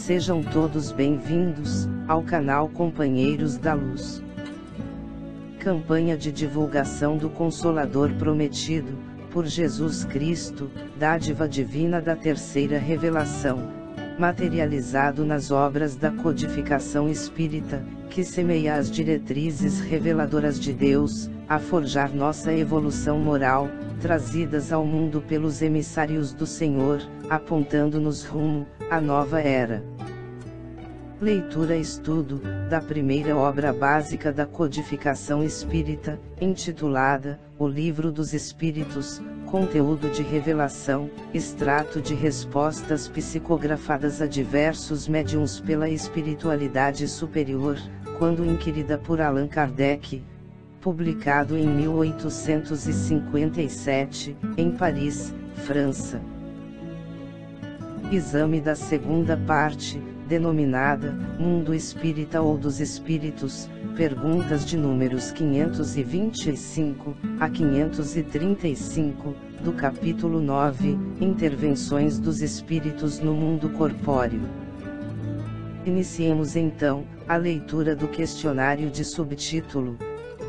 Sejam todos bem-vindos ao canal Companheiros da Luz. Campanha de divulgação do Consolador prometido, por Jesus Cristo, dádiva divina da terceira revelação, materializado nas obras da codificação espírita, que semeia as diretrizes reveladoras de Deus, a forjar nossa evolução moral, trazidas ao mundo pelos emissários do Senhor, apontando-nos rumo à nova era. Leitura e estudo da primeira obra básica da codificação espírita, intitulada O Livro dos Espíritos, conteúdo de revelação, extrato de respostas psicografadas a diversos médiuns pela espiritualidade superior, quando inquirida por Allan Kardec, publicado em 1857, em Paris, França. Exame da segunda parte, denominada Mundo Espírita ou dos Espíritos, perguntas de números 525 a 535, do capítulo 9, Intervenções dos Espíritos no Mundo Corpóreo. Iniciemos então a leitura do questionário de subtítulo: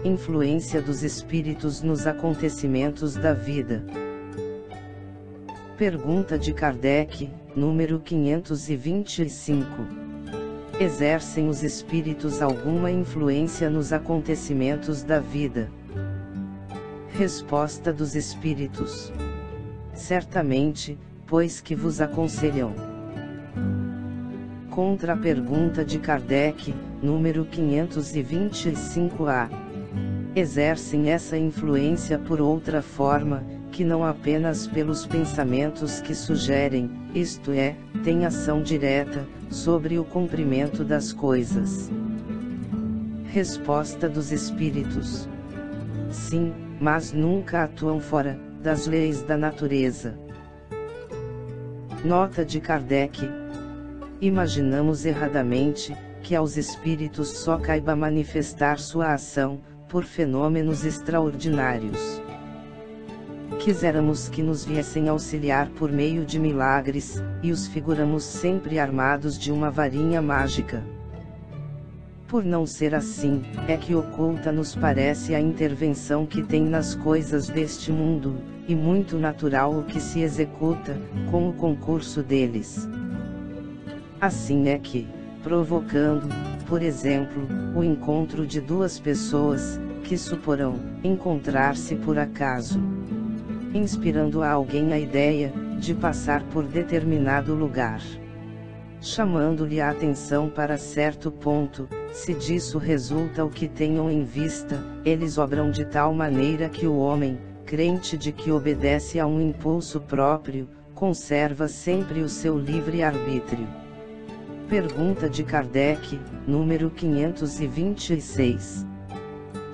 Influência dos Espíritos nos acontecimentos da vida. Pergunta de Kardec, número 525. Exercem os espíritos alguma influência nos acontecimentos da vida? Resposta dos espíritos: certamente, pois que vos aconselham. Contra a pergunta de Kardec, número 525A. Exercem essa influência por outra forma, que não apenas pelos pensamentos que sugerem, isto é, têm ação direta, sobre o cumprimento das coisas. Resposta dos espíritos: sim, mas nunca atuam fora das leis da natureza. Nota de Kardec: imaginamos erradamente que aos espíritos só caiba manifestar sua ação por fenômenos extraordinários. Quiséramos que nos viessem auxiliar por meio de milagres, e os figuramos sempre armados de uma varinha mágica. Por não ser assim, é que oculta nos parece a intervenção que tem nas coisas deste mundo, e muito natural o que se executa, com o concurso deles. Assim é que, provocando, por exemplo, o encontro de duas pessoas, que suporão encontrar-se por acaso, inspirando a alguém a ideia de passar por determinado lugar, chamando-lhe a atenção para certo ponto, se disso resulta o que tenham em vista, eles obram de tal maneira que o homem, crente de que obedece a um impulso próprio, conserva sempre o seu livre-arbítrio. Pergunta de Kardec, número 526.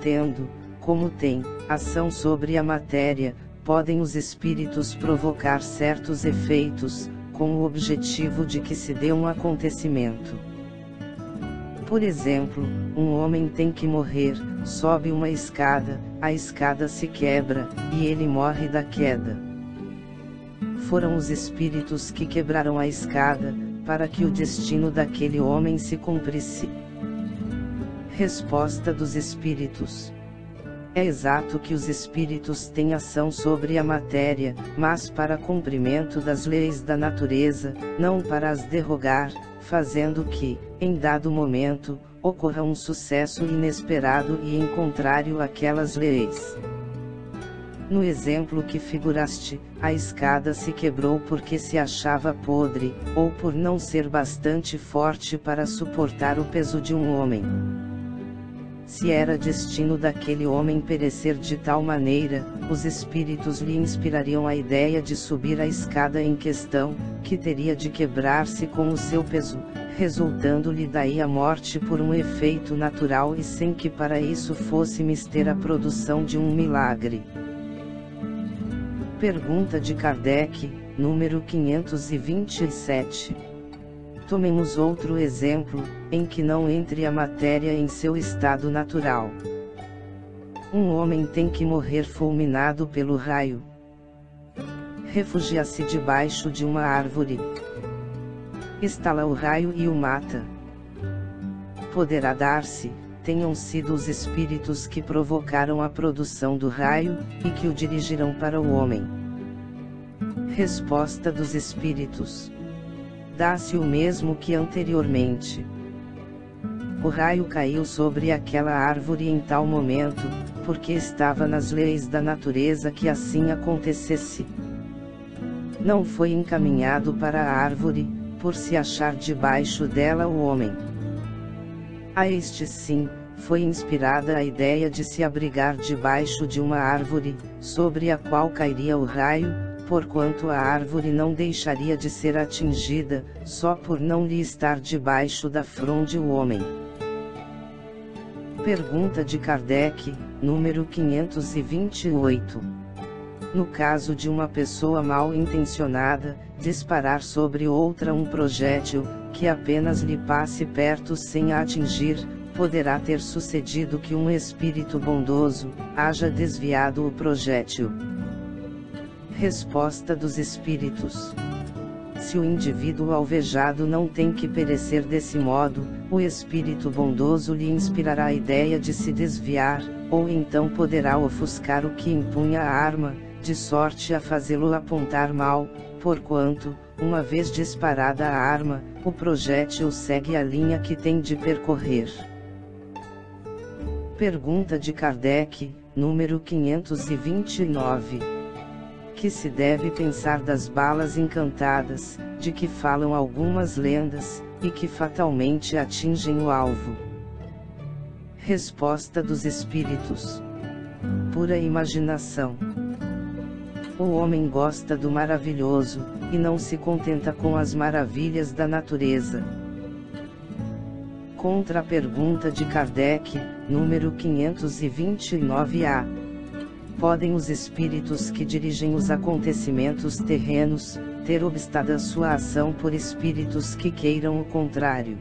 Tendo, como tem, ação sobre a matéria, podem os espíritos provocar certos efeitos, com o objetivo de que se dê um acontecimento. Por exemplo, um homem tem que morrer, sobe uma escada, a escada se quebra, e ele morre da queda. Foram os espíritos que quebraram a escada, para que o destino daquele homem se cumprisse. Resposta dos espíritos: é exato que os espíritos têm ação sobre a matéria, mas para cumprimento das leis da natureza, não para as derrogar, fazendo que, em dado momento, ocorra um sucesso inesperado e em contrário àquelas leis. No exemplo que figuraste, a escada se quebrou porque se achava podre, ou por não ser bastante forte para suportar o peso de um homem. Se era destino daquele homem perecer de tal maneira, os espíritos lhe inspirariam a ideia de subir a escada em questão, que teria de quebrar-se com o seu peso, resultando-lhe daí a morte por um efeito natural e sem que para isso fosse mister a produção de um milagre. Pergunta de Kardec, número 527. Tomemos outro exemplo, em que não entre a matéria em seu estado natural. Um homem tem que morrer fulminado pelo raio. Refugia-se debaixo de uma árvore. estala o raio e o mata. Poderá dar-se, tenham sido os espíritos que provocaram a produção do raio, e que o dirigirão para o homem. Resposta dos espíritos: dá-se o mesmo que anteriormente. O raio caiu sobre aquela árvore em tal momento, porque estava nas leis da natureza que assim acontecesse. Não foi encaminhado para a árvore, por se achar debaixo dela o homem. A este sim, foi inspirada a ideia de se abrigar debaixo de uma árvore, sobre a qual cairia o raio, porquanto a árvore não deixaria de ser atingida, só por não lhe estar debaixo da fronde o homem. Pergunta de Kardec, número 528. No caso de uma pessoa mal intencionada, disparar sobre outra um projétil, que apenas lhe passe perto sem a atingir, poderá ter sucedido que um espírito bondoso haja desviado o projétil. Resposta dos espíritos: se o indivíduo alvejado não tem que perecer desse modo, o espírito bondoso lhe inspirará a ideia de se desviar, ou então poderá ofuscar o que empunha a arma, de sorte a fazê-lo apontar mal, porquanto, uma vez disparada a arma, o projétil segue a linha que tem de percorrer. Pergunta de Kardec, número 529. Que se deve pensar das balas encantadas, de que falam algumas lendas, e que fatalmente atingem o alvo? Resposta dos espíritos: pura imaginação. O homem gosta do maravilhoso, e não se contenta com as maravilhas da natureza. Contra a pergunta de Kardec, número 529-A. Podem os espíritos que dirigem os acontecimentos terrenos, ter obstada sua ação por espíritos que queiram o contrário?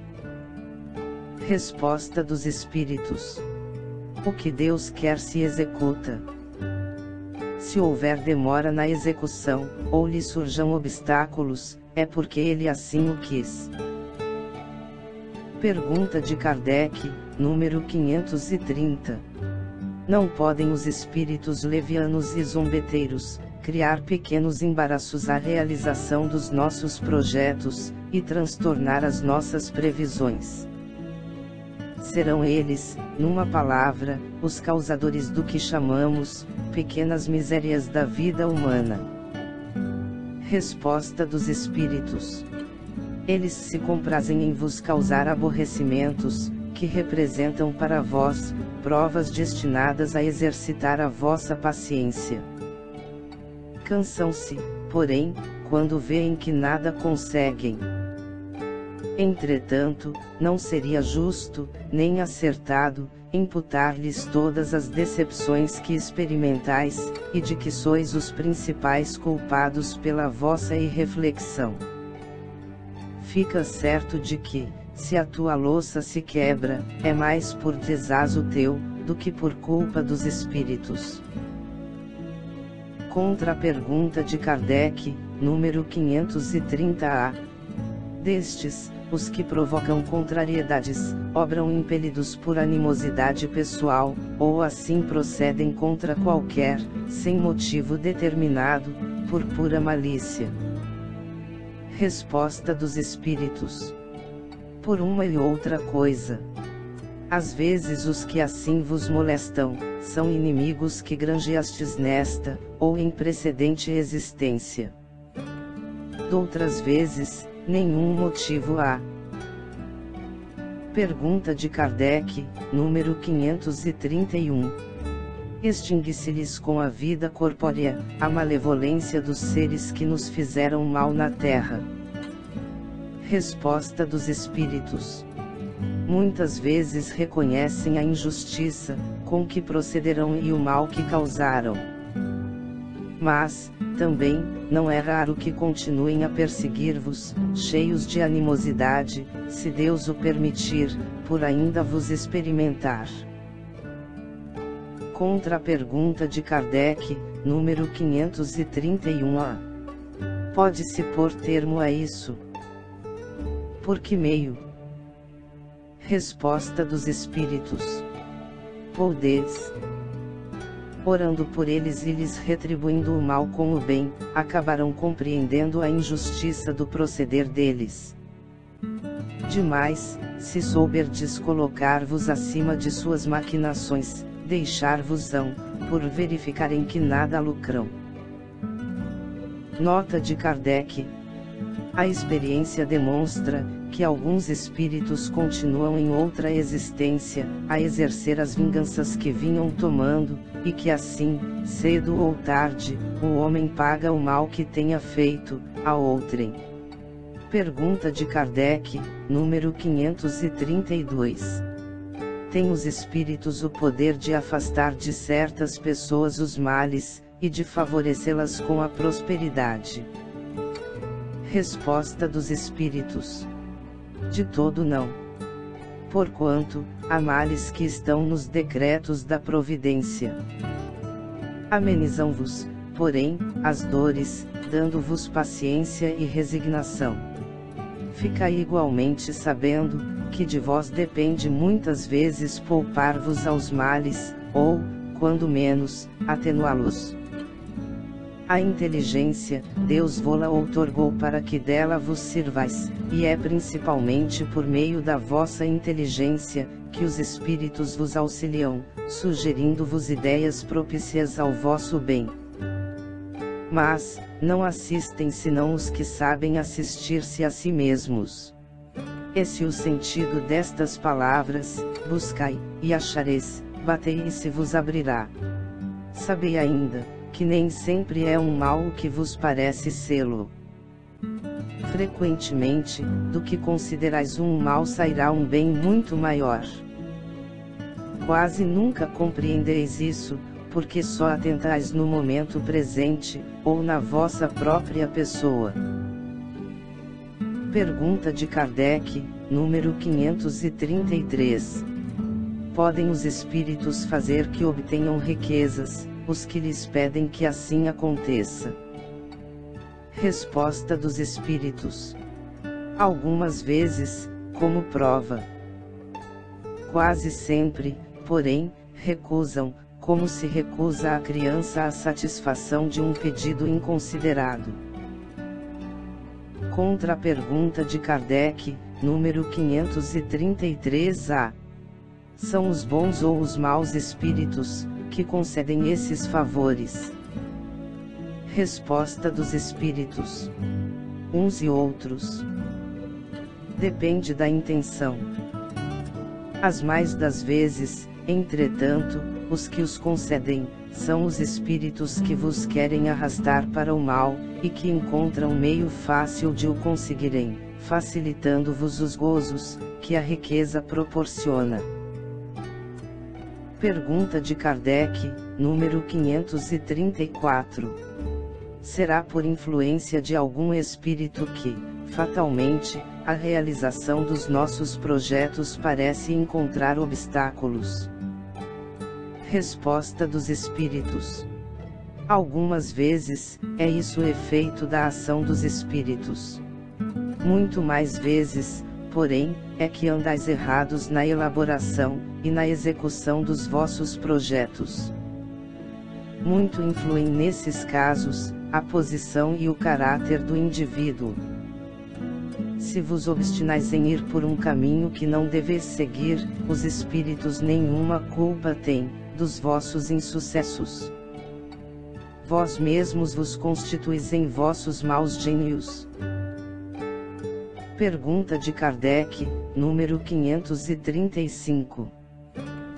Resposta dos espíritos: o que Deus quer se executa. Se houver demora na execução, ou lhe surjam obstáculos, é porque ele assim o quis. Pergunta de Kardec, número 530. Não podem os espíritos levianos e zombeteiros criar pequenos embaraços à realização dos nossos projetos, e transtornar as nossas previsões? Serão eles, numa palavra, os causadores do que chamamos pequenas misérias da vida humana. Resposta dos espíritos: eles se comprazem em vos causar aborrecimentos, que representam para vós provas destinadas a exercitar a vossa paciência. Cansam-se, porém, quando veem que nada conseguem. Entretanto, não seria justo, nem acertado, imputar-lhes todas as decepções que experimentais, e de que sois os principais culpados pela vossa irreflexão. Fica certo de que, se a tua louça se quebra, é mais por desazo teu, do que por culpa dos espíritos. Contra a pergunta de Kardec, número 530-A. Destes, os que provocam contrariedades, obram impelidos por animosidade pessoal, ou assim procedem contra qualquer, sem motivo determinado, por pura malícia. Resposta dos espíritos: por uma e outra coisa. Às vezes os que assim vos molestam, são inimigos que granjeastes nesta, ou em precedente existência. Doutras vezes, nenhum motivo há. Pergunta de Kardec, número 531. Extingue-se-lhes com a vida corpórea, a malevolência dos seres que nos fizeram mal na terra? Resposta dos espíritos: muitas vezes reconhecem a injustiça, com que procederão e o mal que causaram. Mas, também, não é raro que continuem a perseguir-vos, cheios de animosidade, se Deus o permitir, por ainda vos experimentar. Contra a pergunta de Kardec, número 531-A. Pode-se pôr termo a isso? Por que meio? Resposta dos Espíritos: podeis. Orando por eles e lhes retribuindo o mal com o bem, acabarão compreendendo a injustiça do proceder deles. Demais, se souberdes colocar-vos acima de suas maquinações, deixar-vos-ão, por verificarem que nada lucram. Nota de Kardec: a experiência demonstra que alguns espíritos continuam em outra existência, a exercer as vinganças que vinham tomando, e que assim, cedo ou tarde, o homem paga o mal que tenha feito a outrem. Pergunta de Kardec, número 532. Tem os espíritos o poder de afastar de certas pessoas os males, e de favorecê-las com a prosperidade? Resposta dos Espíritos: de todo não. Porquanto, há males que estão nos decretos da providência. Amenizam-vos, porém, as dores, dando-vos paciência e resignação. Ficai igualmente sabendo, que de vós depende muitas vezes poupar-vos aos males, ou, quando menos, atenuá-los. A inteligência, Deus vô-la outorgou para que dela vos sirvais, e é principalmente por meio da vossa inteligência, que os espíritos vos auxiliam, sugerindo-vos ideias propícias ao vosso bem. Mas, não assistem senão os que sabem assistir-se a si mesmos. Esse é o sentido destas palavras: buscai, e achareis, batei e se vos abrirá. Sabei ainda, que nem sempre é um mal o que vos parece sê-lo. Frequentemente, do que considerais um mal sairá um bem muito maior. Quase nunca compreendeis isso, porque só atentais no momento presente, ou na vossa própria pessoa. Pergunta de Kardec, número 533. Podem os espíritos fazer que obtenham riquezas, os que lhes pedem que assim aconteça? Resposta dos Espíritos: algumas vezes, como prova. Quase sempre, porém, recusam, como se recusa a criança a satisfação de um pedido inconsiderado. Contra a pergunta de Kardec, número 533-A. São os bons ou os maus espíritos que concedem esses favores? Resposta dos Espíritos: uns e outros. Depende da intenção. As mais das vezes, entretanto, os que os concedem, são os espíritos que vos querem arrastar para o mal, e que encontram meio fácil de o conseguirem, facilitando-vos os gozos, que a riqueza proporciona. Pergunta de Kardec, número 534. Será por influência de algum espírito que, fatalmente, a realização dos nossos projetos parece encontrar obstáculos? Resposta dos Espíritos: algumas vezes, é isso o efeito da ação dos espíritos. Muito mais vezes, porém, é que andais errados na elaboração e na execução dos vossos projetos. Muito influem nesses casos a posição e o caráter do indivíduo. Se vos obstinais em ir por um caminho que não deveis seguir, os espíritos nenhuma culpa têm dos vossos insucessos. Vós mesmos vos constituís em vossos maus gênios. Pergunta de Kardec, número 535.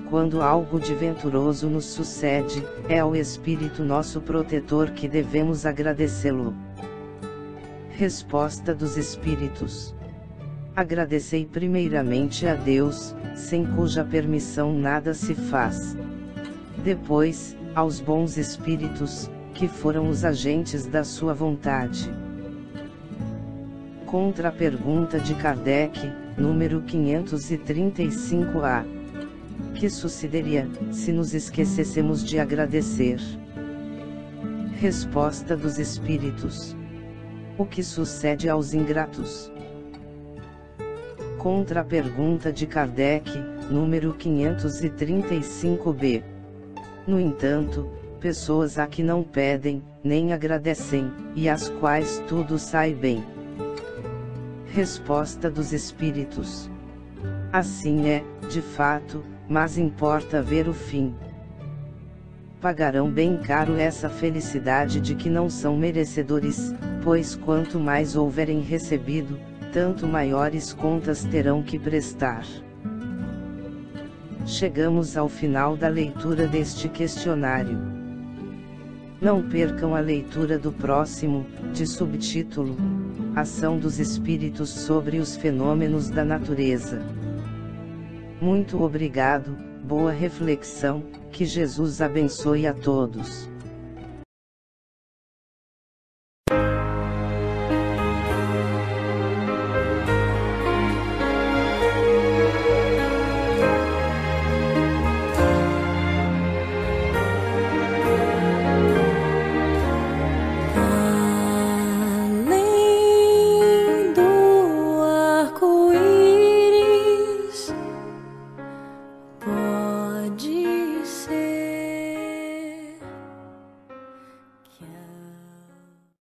Quando algo de venturoso nos sucede, é ao Espírito nosso protetor que devemos agradecê-lo? Resposta dos Espíritos: agradecei primeiramente a Deus, sem cuja permissão nada se faz. Depois, aos bons espíritos, que foram os agentes da sua vontade. Contra a pergunta de Kardec, número 535-A. Que sucederia, se nos esquecêssemos de agradecer? Resposta dos Espíritos: o que sucede aos ingratos? Contra-pergunta de Kardec, número 535b. No entanto, pessoas há que não pedem, nem agradecem, e às quais tudo sai bem. Resposta dos Espíritos. Assim é, de fato, mas importa ver o fim. Pagarão bem caro essa felicidade de que não são merecedores, pois quanto mais houverem recebido, tanto maiores contas terão que prestar. Chegamos ao final da leitura deste questionário. Não percam a leitura do próximo, de subtítulo: Ação dos Espíritos sobre os Fenômenos da Natureza. Muito obrigado, boa reflexão, que Jesus abençoe a todos.